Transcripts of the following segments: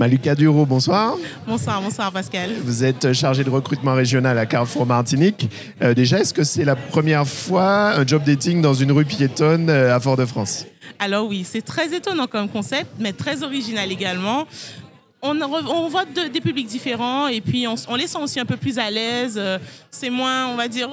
Malika Duro, bonsoir. Bonsoir Pascal. Vous êtes chargée de recrutement régional à Carrefour Martinique. Déjà, est-ce que c'est la première fois un job dating dans une rue piétonne à Fort-de-France? Alors oui, c'est très étonnant comme concept, mais très original également. On voit des publics différents et puis on les sent aussi un peu plus à l'aise. C'est moins, on va dire,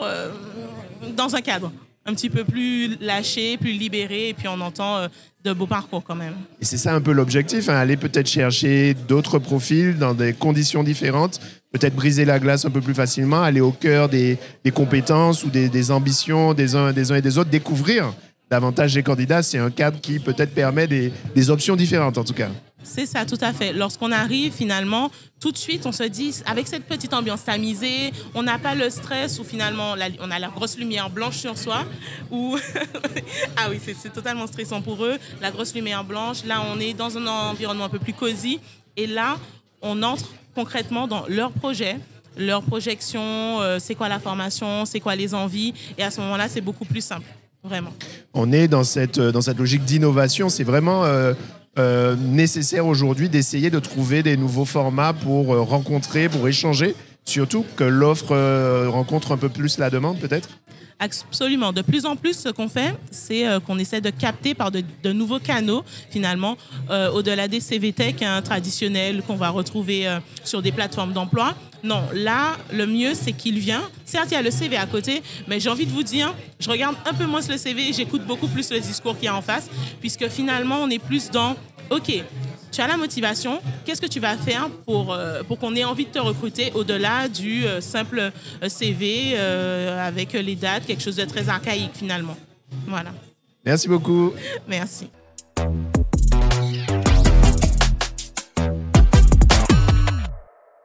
dans un cadre un petit peu plus lâché, plus libéré, et puis on entend de beaux parcours quand même. Et c'est ça un peu l'objectif, hein, aller peut-être chercher d'autres profils dans des conditions différentes, peut-être briser la glace un peu plus facilement, aller au cœur des compétences ou des ambitions des uns et des autres, découvrir davantage les candidats. C'est un cadre qui peut-être permet des options différentes en tout cas. C'est ça, tout à fait. Lorsqu'on arrive, finalement, tout de suite, on se dit, avec cette petite ambiance tamisée, on n'a pas le stress où finalement, on a la grosse lumière blanche sur soi. Ou ah oui, c'est totalement stressant pour eux. La grosse lumière blanche. Là, on est dans un environnement un peu plus cosy. Et là, on entre concrètement dans leur projet, leur projection, c'est quoi la formation, c'est quoi les envies. Et à ce moment-là, c'est beaucoup plus simple, vraiment. On est dans cette logique d'innovation. C'est vraiment... nécessaire aujourd'hui d'essayer de trouver des nouveaux formats pour rencontrer, pour échanger, surtout que l'offre rencontre un peu plus la demande peut-être? Absolument. De plus en plus, ce qu'on fait, c'est qu'on essaie de capter par de nouveaux canaux, finalement, au-delà des CVTech traditionnels qu'on va retrouver sur des plateformes d'emploi. Non, là, le mieux, c'est qu'il vient. Certes, il y a le CV à côté, mais j'ai envie de vous dire, je regarde un peu moins le CV et j'écoute beaucoup plus le discours qu'il y a en face, puisque finalement, on est plus dans, OK, tu as la motivation, qu'est-ce que tu vas faire pour qu'on ait envie de te recruter au-delà du simple CV avec les dates, quelque chose de très archaïque finalement. Voilà. Merci beaucoup. Merci.